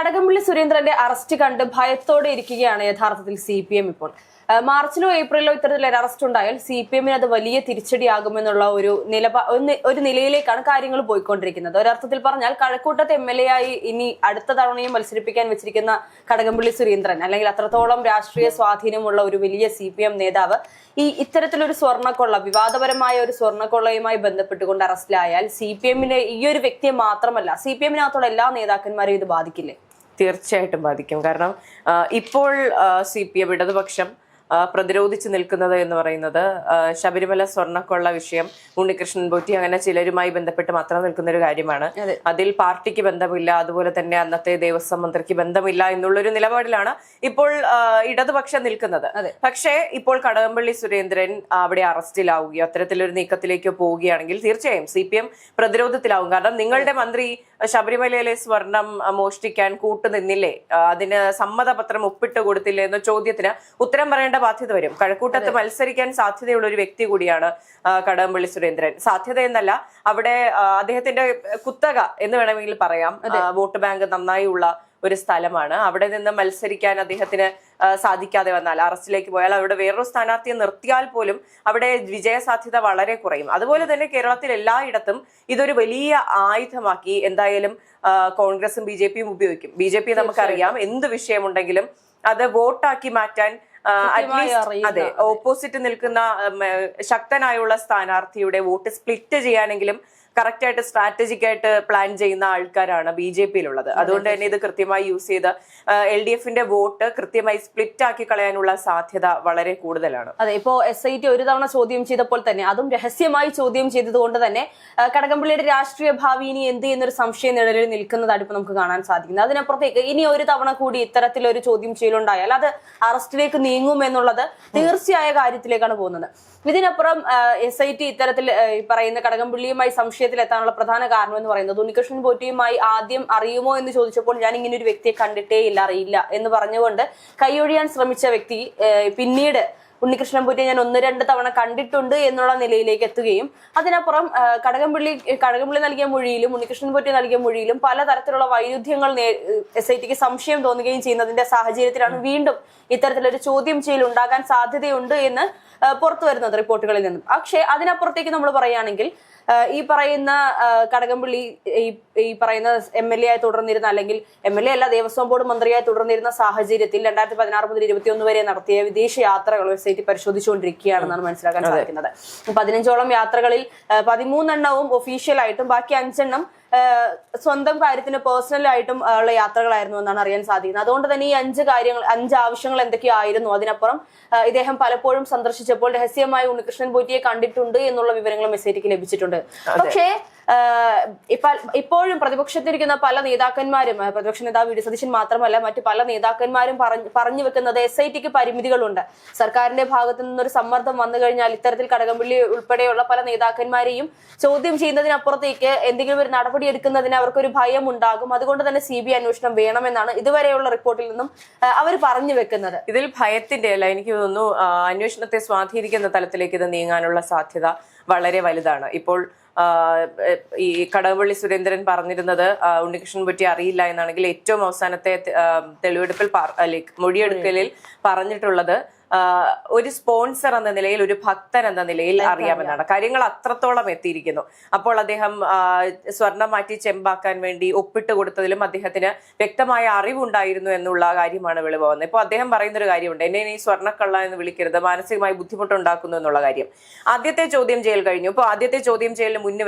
കടകംപള്ളി സുരേന്ദ്രന്റെ അറസ്റ്റ് കണ്ട് ഭയത്തോടെ ഇരിക്കുകയാണ് യഥാർത്ഥത്തിൽ CPM ഇപ്പോൾ. മാർച്ചിലോ ഏപ്രിലോ ഇത്തരത്തിലൊരു അറസ്റ്റ് ഉണ്ടായാൽ CPMന് അത് വലിയ തിരിച്ചടിയാകുമെന്നുള്ള ഒരു നിലയിലേക്കാണ് കാര്യങ്ങൾ പോയിക്കൊണ്ടിരിക്കുന്നത്. ഒരർത്ഥത്തിൽ പറഞ്ഞാൽ കഴക്കൂട്ടത്തെ MLA ആയി ഇനി അടുത്ത തവണയും മത്സരിപ്പിക്കാൻ വെച്ചിരിക്കുന്ന കടകംപള്ളി സുരേന്ദ്രൻ, അല്ലെങ്കിൽ അത്രത്തോളം രാഷ്ട്രീയ സ്വാധീനമുള്ള ഒരു വലിയ CPM നേതാവ് ഇത്തരത്തിലൊരു സ്വർണ്ണക്കൊള്ള, വിവാദപരമായ ഒരു സ്വർണ്ണക്കൊള്ളയുമായി ബന്ധപ്പെട്ടുകൊണ്ട് അറസ്റ്റിലായാൽ CPMന് ഈ ഒരു വ്യക്തിയെ മാത്രമല്ല CPMനകത്തുള്ള എല്ലാ നേതാക്കന്മാരെയും ഇത് ബാധിക്കില്ലേ? തീർച്ചയായിട്ടും ബാധിക്കും. കാരണം ഇപ്പോൾ CPM ഇടതുപക്ഷം പ്രതിരോധിച്ച് നിൽക്കുന്നത് എന്ന് പറയുന്നത് ശബരിമല സ്വർണ്ണക്കൊള്ള വിഷയം, ഉണ്ണികൃഷ്ണൻ പോറ്റി അങ്ങനെ ചിലരുമായി ബന്ധപ്പെട്ട് മാത്രം നിൽക്കുന്ന ഒരു കാര്യമാണ്. അതിൽ പാർട്ടിക്ക് ബന്ധമില്ല, അതുപോലെ തന്നെ അന്നത്തെ ദേവസ്വം മന്ത്രിക്ക് ബന്ധമില്ല എന്നുള്ളൊരു നിലപാടിലാണ് ഇപ്പോൾ ഇടതുപക്ഷം നിൽക്കുന്നത്. പക്ഷേ ഇപ്പോൾ കടകംപള്ളി സുരേന്ദ്രൻ അവിടെ അറസ്റ്റിലാവുകയോ അത്തരത്തിലൊരു നീക്കത്തിലേക്ക് പോവുകയാണെങ്കിൽ തീർച്ചയായും CPM പ്രതിരോധത്തിലാവും. കാരണം നിങ്ങളുടെ മന്ത്രി ശബരിമലയിലെ സ്വർണം മോഷ്ടിക്കാൻ കൂട്ടുനിന്നില്ലേ, അതിന് സമ്മതപത്രം ഒപ്പിട്ട് കൊടുത്തില്ലേ എന്ന ചോദ്യത്തിന് ഉത്തരം പറയേണ്ട ബാധ്യത വരും. കഴക്കൂട്ടത്ത് മത്സരിക്കാൻ സാധ്യതയുള്ള ഒരു വ്യക്തി കൂടിയാണ് കടകംപള്ളി സുരേന്ദ്രൻ. സാധ്യത എന്നല്ല, അവിടെ അദ്ദേഹത്തിന്റെ കുത്തക എന്ന് വേണമെങ്കിൽ പറയാം. വോട്ട് ബാങ്ക് നന്നായി ഉള്ള ഒരു സ്ഥലമാണ്. അവിടെ നിന്ന് മത്സരിക്കാൻ അദ്ദേഹത്തിന് സാധിക്കാതെ വന്നാൽ, അറസ്റ്റിലേക്ക് പോയാൽ, അവിടെ വേറൊരു സ്ഥാനാർത്ഥിയെ നിർത്തിയാൽ പോലും അവിടെ വിജയസാധ്യത വളരെ കുറയും. അതുപോലെ തന്നെ കേരളത്തിൽ എല്ലായിടത്തും ഇതൊരു വലിയ ആയുധമാക്കി എന്തായാലും കോൺഗ്രസും BJPയും ഉപയോഗിക്കും. BJP നമുക്കറിയാം, എന്ത് വിഷയമുണ്ടെങ്കിലും അത് വോട്ടാക്കി മാറ്റാൻ അതെ, ഓപ്പോസിറ്റ് നിൽക്കുന്ന ശക്തനായുള്ള സ്ഥാനാർത്ഥിയുടെ വോട്ട് സ്പ്ലിറ്റ് ചെയ്യാനെങ്കിലും കറക്റ്റ് ആയിട്ട് സ്ട്രാറ്റജിക് ആയിട്ട് പ്ലാൻ ചെയ്യുന്ന ആൾക്കാരാണ് BJPയിലുള്ളത്. അതുകൊണ്ട് തന്നെ ഇത് കൃത്യമായി യൂസ് ചെയ്ത് LDFന്റെ വോട്ട് കൃത്യമായി സ്പ്ലിറ്റ് ആക്കി കളയാനുള്ള സാധ്യത വളരെ കൂടുതലാണ്. അതെ, ഇപ്പോ SIT ഒരു തവണ ചോദ്യം ചെയ്തപ്പോൾ തന്നെ, അതും രഹസ്യമായി ചോദ്യം ചെയ്തത് കൊണ്ട് തന്നെ കടകംപള്ളിയുടെ രാഷ്ട്രീയ ഭാവി ഇനി എന്ത് എന്നൊരു സംശയ നിഴലിൽ നിൽക്കുന്നതാണ് ഇപ്പൊ നമുക്ക് കാണാൻ സാധിക്കുന്നത്. അതിനപ്പുറത്തേക്ക് ഇനി ഒരു തവണ കൂടി ഇത്തരത്തിലൊരു ചോദ്യം ചെയ്യലുണ്ടായാൽ അത് അറസ്റ്റിലേക്ക് നീങ്ങും എന്നുള്ളത് തീർച്ചയായ കാര്യത്തിലേക്കാണ് പോകുന്നത്. ഇതിനപ്പുറം SIT ഇത്തരത്തിൽ പറയുന്ന കടകംപള്ളിയുമായി സംശയത്തിലെത്താനുള്ള പ്രധാന കാരണം എന്ന് പറയുന്നത്, ഉണ്ണികൃഷ്ണൻ പോറ്റിയുമായി ആദ്യം അറിയുമോ എന്ന് ചോദിച്ചപ്പോൾ ഞാൻ ഇങ്ങനെ ഒരു വ്യക്തിയെ കണ്ടിട്ടേ ഇല്ല, അറിയില്ല എന്ന് പറഞ്ഞുകൊണ്ട് കൈയൊഴിയാൻ ശ്രമിച്ച വ്യക്തി പിന്നീട് ഉണ്ണികൃഷ്ണൻ പോറ്റിയെ ഞാൻ 1-2 തവണ കണ്ടിട്ടുണ്ട് എന്നുള്ള നിലയിലേക്ക് എത്തുകയും, അതിനപ്പുറം കടകംപള്ളി നൽകിയ മൊഴിയിലും ഉണ്ണികൃഷ്ണൻ പോറ്റി നൽകിയ മൊഴിയിലും പലതരത്തിലുള്ള വൈരുദ്ധ്യങ്ങൾ SITക്ക് സംശയം തോന്നുകയും ചെയ്യുന്നതിന്റെ സാഹചര്യത്തിലാണ് വീണ്ടും ഇത്തരത്തിലൊരു ചോദ്യം ചെയ്യൽ ഉണ്ടാകാൻ സാധ്യതയുണ്ട് എന്ന് പുറത്തു വരുന്നത് റിപ്പോർട്ടുകളിൽ നിന്നും. പക്ഷേ അതിനപ്പുറത്തേക്ക് നമ്മൾ പറയുകയാണെങ്കിൽ, ഈ പറയുന്ന കടകംപള്ളി ഈ പറയുന്ന MLA ആയി തുടർന്നിരുന്ന, അല്ലെങ്കിൽ MLA അല്ല, ദേവസ്വം ബോർഡ് മന്ത്രിയായി തുടർന്നിരുന്ന സാഹചര്യത്തിൽ 2016 മുതൽ 2021 വരെ നടത്തിയ വിദേശ യാത്രകൾ SIT പരിശോധിച്ചുകൊണ്ടിരിക്കുകയാണെന്നാണ് മനസ്സിലാക്കാൻ സാധിക്കുന്നത്. 15ഓളം യാത്രകളിൽ 13 ഒഫീഷ്യലായിട്ടും ബാക്കി 5 സ്വന്തം കാര്യത്തിന് പേഴ്സണലായിട്ടും ഉള്ള യാത്രകളായിരുന്നു എന്നാണ് അറിയാൻ സാധിക്കുന്നത്. അതുകൊണ്ട് തന്നെ ഈ 5 ആവശ്യങ്ങൾ എന്തൊക്കെയായിരുന്നു, അതിനപ്പുറം ഇദ്ദേഹം പലപ്പോഴും സന്ദർശിച്ചപ്പോൾ രഹസ്യമായി ഉണ്ണികൃഷ്ണൻ പോറ്റിയെ കണ്ടിട്ടുണ്ട് എന്നുള്ള വിവരങ്ങളും SITക്ക് ലഭിച്ചിട്ടുണ്ട്. പക്ഷേ ഇപ്പോഴും പ്രതിപക്ഷത്തിരിക്കുന്ന പല നേതാക്കന്മാരും, പ്രതിപക്ഷ നേതാവ് വി.ഡി. സതീശൻ മാത്രമല്ല മറ്റു പല നേതാക്കന്മാരും പറഞ്ഞു വെക്കുന്നത് SITക്ക് പരിമിതികളുണ്ട്. സർക്കാരിന്റെ ഭാഗത്തു നിന്നൊരു സമ്മർദ്ദം വന്നു കഴിഞ്ഞാൽ ഇത്തരത്തിൽ കടകംപള്ളി ഉൾപ്പെടെയുള്ള പല നേതാക്കന്മാരെയും ചോദ്യം ചെയ്യുന്നതിനപ്പുറത്തേക്ക് എന്തെങ്കിലും ഒരു നടപടി എടുക്കുന്നതിന് അവർക്കൊരു ഭയം ഉണ്ടാകും. അതുകൊണ്ട് തന്നെ CBI അന്വേഷണം വേണമെന്നാണ് ഇതുവരെയുള്ള റിപ്പോർട്ടിൽ നിന്നും അവർ പറഞ്ഞു വെക്കുന്നത്. ഇതിൽ ഭയത്തിന്റെ അല്ല, എനിക്ക് തോന്നുന്നു അന്വേഷണത്തെ സ്വാധീനിക്കുന്ന തലത്തിലേക്ക് ഇത് നീങ്ങാനുള്ള സാധ്യത വളരെ വലുതാണ്. ഇപ്പോൾ ഈ കടകംപള്ളി സുരേന്ദ്രൻ പറഞ്ഞിരുന്നത് ഉണ്ണികൃഷ്ണൻ പോറ്റി അറിയില്ല എന്നാണെങ്കിൽ, ഏറ്റവും അവസാനത്തെ തെളിവെടുപ്പിൽ മൊഴിയെടുക്കലിൽ പറഞ്ഞിട്ടുള്ളത് ഒരു സ്പോൺസർ എന്ന നിലയിൽ, ഒരു ഭക്തൻ എന്ന നിലയിൽ അറിയാമെന്നാണ്. കാര്യങ്ങൾ അത്രത്തോളം എത്തിയിരിക്കുന്നു. അപ്പോൾ അദ്ദേഹം സ്വർണം മാറ്റി ചെമ്പാക്കാൻ വേണ്ടി ഒപ്പിട്ട് കൊടുത്തതിലും അദ്ദേഹത്തിന് വ്യക്തമായ അറിവുണ്ടായിരുന്നു എന്നുള്ള കാര്യമാണ് വെളിവ് വന്നത്. ഇപ്പോൾ അദ്ദേഹം പറയുന്നൊരു കാര്യമുണ്ട്, എന്നെ ഈ സ്വർണ്ണക്കള്ള എന്ന് വിളിക്കരുത്, മാനസികമായി ബുദ്ധിമുട്ടുണ്ടാക്കുന്നു എന്നുള്ള കാര്യം. ആദ്യത്തെ ചോദ്യം ചെയ്യൽ കഴിഞ്ഞു. ഇപ്പോൾ ആദ്യത്തെ ചോദ്യം ചെയ്യലിന്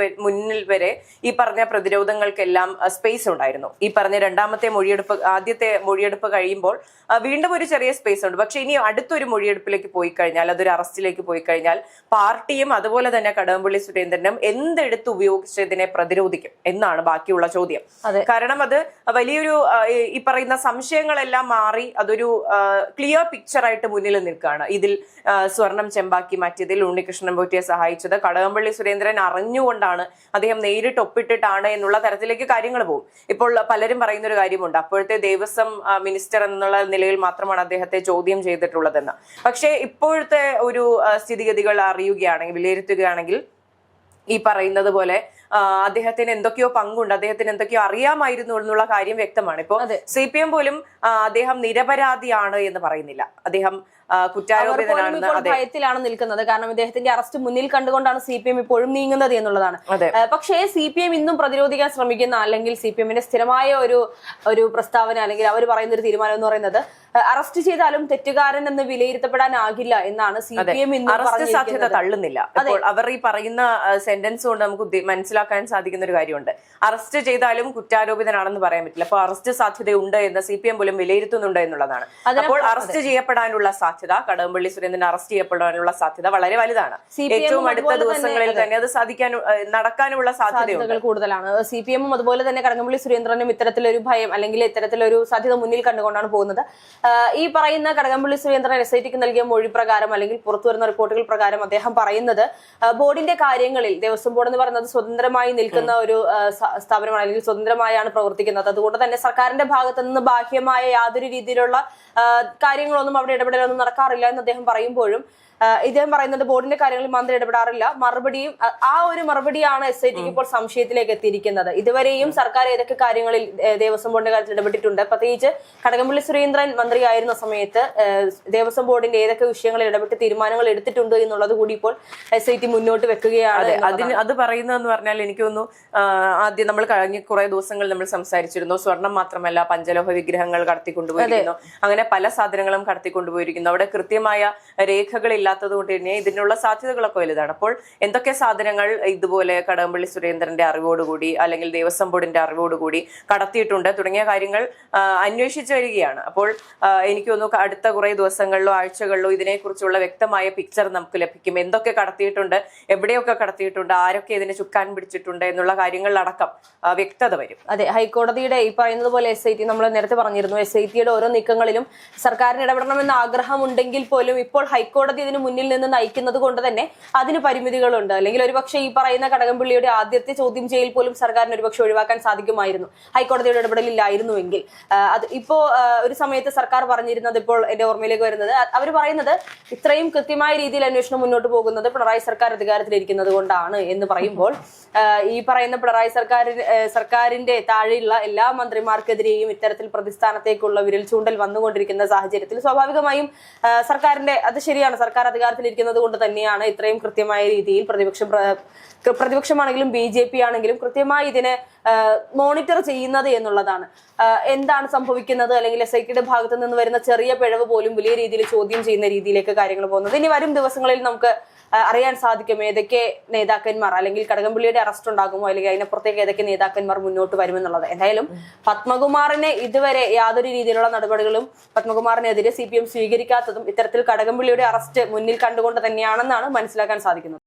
മുന്നിൽ വരെ ഈ പറഞ്ഞ പ്രതിരോധങ്ങൾക്കെല്ലാം സ്പേസ് ഉണ്ടായിരുന്നു. ഈ പറഞ്ഞ ആദ്യത്തെ മൊഴിയെടുപ്പ് കഴിയുമ്പോൾ വീണ്ടും ഒരു ചെറിയ സ്പേസ് ഉണ്ട്. പക്ഷെ ഇനി അടുത്തൊരു മൊഴിയെടുപ്പിലേക്ക് പോയി കഴിഞ്ഞാൽ, അതൊരു അറസ്റ്റിലേക്ക് പോയി കഴിഞ്ഞാൽ, പാർട്ടിയും അതുപോലെ തന്നെ കടകംപള്ളി സുരേന്ദ്രനും എന്തെടുത്ത് ഉപയോഗിച്ചതിനെ പ്രതിരോധിക്കും എന്നാണ് ബാക്കിയുള്ള ചോദ്യം. കാരണം അത് വലിയൊരു ഈ പറയുന്ന സംശയങ്ങളെല്ലാം മാറി അതൊരു ക്ലിയർ പിക്ചർ ആയിട്ട് മുന്നിൽ നിൽക്കുകയാണ്. ഇതിൽ സ്വർണം ചെമ്പാക്കി മാറ്റിയതിൽ ഉണ്ണികൃഷ്ണൻ പോറ്റിയെ സഹായിച്ചത് കടകംപള്ളി സുരേന്ദ്രൻ അറിഞ്ഞുകൊണ്ടാണ്, അദ്ദേഹം നേരിട്ട് ഒപ്പിട്ടിട്ടാണ് എന്നുള്ള തരത്തിലേക്ക് കാര്യങ്ങൾ പോകും. ഇപ്പോൾ പലരും പറയുന്ന ഒരു കാര്യമുണ്ട്, അപ്പോഴത്തെ ദേവസ്വം മിനിസ്റ്റർ എന്നുള്ള നിലയിൽ മാത്രമാണ് അദ്ദേഹത്തെ ചോദ്യം ചെയ്തിട്ടുള്ളതെന്ന്. പക്ഷേ ഇപ്പോഴത്തെ ഒരു സ്ഥിതിഗതികൾ അറിയുകയാണെങ്കിൽ, വിലയിരുത്തുകയാണെങ്കിൽ, ഈ പറയുന്നത് പോലെ അദ്ദേഹത്തിന് എന്തൊക്കെയോ പങ്കുണ്ട്, അദ്ദേഹത്തിന് എന്തൊക്കെയോ അറിയാമായിരുന്നു എന്നുള്ള കാര്യം വ്യക്തമാണ്. ഇപ്പോ CPM പോലും അദ്ദേഹം നിരപരാധിയാണ് എന്ന് പറയുന്നില്ല, അദ്ദേഹം കുറ്റാരോപിതനാണെന്ന്. ഭയത്തിലാണ് നിൽക്കുന്നത്. കാരണം ഇദ്ദേഹത്തിന്റെ അറസ്റ്റ് മുന്നിൽ കണ്ടുകൊണ്ടാണ് CPM ഇപ്പോഴും നീങ്ങുന്നത് എന്നുള്ളതാണ്. പക്ഷേ CPM ഇന്നും പ്രതിരോധിക്കാൻ ശ്രമിക്കുന്ന, അല്ലെങ്കിൽ CPMന്റെ സ്ഥിരമായ ഒരു പ്രസ്താവന, അല്ലെങ്കിൽ അവർ പറയുന്ന ഒരു തീരുമാനം എന്ന് പറയുന്നത് അറസ്റ്റ് ചെയ്താലും തെറ്റുകാരൻ എന്ന് വിലയിരുത്തപ്പെടാനാകില്ല എന്നാണ്. CPM അറസ്റ്റ് സാധ്യത തള്ളുന്നില്ല. അപ്പോൾ അവർ ഈ പറയുന്ന സെന്റൻസ് കൊണ്ട് നമുക്ക് മനസ്സിലാക്കാൻ സാധിക്കുന്ന ഒരു കാര്യമുണ്ട്, അറസ്റ്റ് ചെയ്താലും കുറ്റാരോപിതനാണെന്ന് പറയാൻ പറ്റില്ല. അപ്പോൾ അറസ്റ്റ് സാധ്യതയുണ്ട് എന്ന് CPM പോലും വിലയിരുത്തുന്നുണ്ട് എന്നുള്ളതാണ്. അപ്പോൾ അറസ്റ്റ് ചെയ്യപ്പെടാനുള്ള സാധ്യത, കടകംപള്ളി സുരേന്ദ്രൻ അറസ്റ്റ് ചെയ്യപ്പെടാനുള്ള സാധ്യത വളരെ വലുതാണ്. ഏറ്റവും അടുത്ത ദിവസങ്ങളിൽ തന്നെ അത് നടക്കാനുള്ള സാധ്യതകൾ കൂടുതലാണ്. CPM അതുപോലെ തന്നെ കടകംപള്ളി സുരേന്ദ്രനും ഇത്തരത്തിലൊരു ഭയം, അല്ലെങ്കിൽ ഇത്തരത്തിലൊരു സാധ്യത മുന്നിൽ കണ്ടുകൊണ്ടാണ് പോകുന്നത്. ഈ പറയുന്ന കടകംപള്ളി സുരേന്ദ്രൻ SITക്ക് നൽകിയ മൊഴി പ്രകാരം, അല്ലെങ്കിൽ പുറത്തു വരുന്ന റിപ്പോർട്ടുകൾ പ്രകാരം അദ്ദേഹം പറയുന്നത് ബോർഡിന്റെ കാര്യങ്ങളിൽ, ദേവസ്വം ബോർഡ് എന്ന് പറയുന്നത് സ്വതന്ത്രമായി നിൽക്കുന്ന ഒരു സ്ഥാപനമാണ്, അല്ലെങ്കിൽ സ്വതന്ത്രമായാണ് പ്രവർത്തിക്കുന്നത്. അതുകൊണ്ട് തന്നെ സർക്കാരിന്റെ ഭാഗത്തു നിന്ന് ബാഹ്യമായ യാതൊരു രീതിയിലുള്ള കാര്യങ്ങളൊന്നും അവിടെ ഇടപെടലൊന്നും നടക്കാറില്ല എന്ന് അദ്ദേഹം പറയുമ്പോഴും ഇദ്ദേഹം പറയുന്നത് ബോർഡിന്റെ കാര്യങ്ങളിൽ മന്ത്രി ഇടപെടാറില്ല. ആ ഒരു മറുപടിയാണ് SITക്ക് ഇപ്പോൾ സംശയത്തിലേക്ക് എത്തിയിരിക്കുന്നത്. ഇതുവരെയും സർക്കാർ ഏതൊക്കെ കാര്യങ്ങളിൽ ദേവസ്വം ബോർഡിന്റെ കാര്യത്തിൽ ഇടപെട്ടിട്ടുണ്ട്, പ്രത്യേകിച്ച് കടകംപള്ളി സുരേന്ദ്രൻ മന്ത്രിയായിരുന്ന സമയത്ത് ദേവസ്വം ബോർഡിന്റെ ഏതൊക്കെ വിഷയങ്ങളിൽ ഇടപെട്ട് തീരുമാനങ്ങൾ എടുത്തിട്ടുണ്ട് എന്നുള്ളത് കൂടി ഇപ്പോൾ SIT മുന്നോട്ട് വെക്കുകയാണ്. അത് പറയുന്നതെന്ന് പറഞ്ഞാൽ എനിക്ക് തോന്നുന്നു, ആദ്യം നമ്മൾ കഴിഞ്ഞ കുറെ ദിവസങ്ങൾ നമ്മൾ സംസാരിച്ചിരുന്നു, സ്വർണം മാത്രമല്ല പഞ്ചലോഹ വിഗ്രഹങ്ങൾ കടത്തിക്കൊണ്ടുപോയിരിക്കുന്നു, അങ്ങനെ പല സാധനങ്ങളും കടത്തിക്കൊണ്ടുപോയിരിക്കുന്നു. അവിടെ കൃത്യമായ രേഖകളില്ലാത്തത് കൊണ്ട് തന്നെ ഇതിനുള്ള സാധ്യതകളൊക്കെ വലുതാണ്. അപ്പോൾ എന്തൊക്കെ സാധനങ്ങൾ ഇതുപോലെ കടകംപള്ളി സുരേന്ദ്രന്റെ അറിവോടുകൂടി, അല്ലെങ്കിൽ ദേവസ്വം ബോർഡിന്റെ അറിവോടുകൂടി കടത്തിയിട്ടുണ്ട് തുടങ്ങിയ കാര്യങ്ങൾ അന്വേഷിച്ചു വരികയാണ്. അപ്പോൾ എനിക്ക് തോന്നുന്നു അടുത്ത കുറെ ദിവസങ്ങളിലോ ആഴ്ചകളിലോ ഇതിനെക്കുറിച്ചുള്ള വ്യക്തമായ പിക്ചർ നമുക്ക് ലഭിക്കും. എന്തൊക്കെ കടത്തിയിട്ടുണ്ട്, എവിടെയൊക്കെ കടത്തിയിട്ടുണ്ട്, ആരൊക്കെ ഇതിന് ചുക്കാൻ പിടിച്ചിട്ടുണ്ട് എന്നുള്ള കാര്യങ്ങളിലടക്കം വ്യക്തത വരും. അതെ, ഹൈക്കോടതിയുടെ ഈ പറയുന്നത് പോലെ SIT, നമ്മൾ നേരത്തെ പറഞ്ഞിരുന്നു, SITയുടെ ഓരോ നീക്കങ്ങളിലും സർക്കാരിന് ഇടപെടണമെന്ന ആഗ്രഹമുണ്ടെങ്കിൽ പോലും ഇപ്പോൾ ഹൈക്കോടതി ഇതിന് മുന്നിൽ നിന്ന് നയിക്കുന്നത് കൊണ്ട് തന്നെ അതിന് പരിമിതികളുണ്ട്. അല്ലെങ്കിൽ ഒരുപക്ഷെ ഈ പറയുന്ന കടകംപള്ളിയുടെ ആദ്യത്തെ ചോദ്യം ചെയ്യൽ പോലും സർക്കാരിന് ഒരുപക്ഷെ ഒഴിവാക്കാൻ സാധിക്കുമായിരുന്നു ഹൈക്കോടതിയുടെ ഇടപെടലില്ലായിരുന്നുവെങ്കിൽ. അത് ഇപ്പോ ഒരു സമയത്ത് സർക്കാർ പറഞ്ഞിരുന്നത്, ഇപ്പോൾ എന്റെ ഓർമ്മയിലേക്ക് വരുന്നത്, അവർ പറയുന്നത് ഇത്രയും കൃത്യമായ രീതിയിൽ അന്വേഷണം മുന്നോട്ട് പോകുന്നത് പിണറായി സർക്കാർ അധികാരത്തിലിരിക്കുന്നത് കൊണ്ടാണ് എന്ന് പറയുമ്പോൾ, ഈ പറയുന്ന പിണറായി സർക്കാരിന്റെ താഴെയുള്ള എല്ലാ മന്ത്രിമാർക്കെതിരെയും ഇത്തരത്തിൽ പ്രതിസ്ഥാനത്തേക്കുള്ള വിരൽ ചൂണ്ടൽ വന്നുകൊണ്ടിരിക്കുന്ന സാഹചര്യത്തിൽ സ്വാഭാവികമായും സർക്കാരിന്റെ, അത് ശരിയാണ്, സർക്കാർ അധികാരത്തിലിരിക്കുന്നത് കൊണ്ട് തന്നെയാണ് ഇത്രയും കൃത്യമായ രീതിയിൽ പ്രതിപക്ഷമാണെങ്കിലും BJP ആണെങ്കിലും കൃത്യമായി ഇതിനെ മോണിറ്റർ ചെയ്യുന്നത് എന്നുള്ളതാണ്. എന്താണ് സംഭവിക്കുന്നത്, അല്ലെങ്കിൽ SITയുടെ ഭാഗത്തു നിന്ന് വരുന്ന ചെറിയ പിഴവ് പോലും വലിയ രീതിയിൽ ചോദ്യം ചെയ്യുന്ന രീതിയിലേക്ക് കാര്യങ്ങൾ പോകുന്നത്. ഇനി വരും ദിവസങ്ങളിൽ നമുക്ക് അറിയാൻ സാധിക്കും ഏതൊക്കെ നേതാക്കന്മാർ, അല്ലെങ്കിൽ കടകംപള്ളിയുടെ അറസ്റ്റ് ഉണ്ടാകുമോ, അല്ലെങ്കിൽ അതിനപ്പുറത്തേക്ക് ഏതൊക്കെ നേതാക്കന്മാർ മുന്നോട്ട് വരുമെന്നുള്ളത്. എന്തായാലും പത്മകുമാറിനെ ഇതുവരെ യാതൊരു രീതിയിലുള്ള നടപടികളും പത്മകുമാറിനെതിരെ CPM സ്വീകരിക്കാത്തതും ഇത്തരത്തിൽ കടകംപള്ളിയുടെ അറസ്റ്റ് മുന്നിൽ കണ്ടുകൊണ്ട് തന്നെയാണെന്നാണ് മനസ്സിലാക്കാൻ സാധിക്കുന്നത്.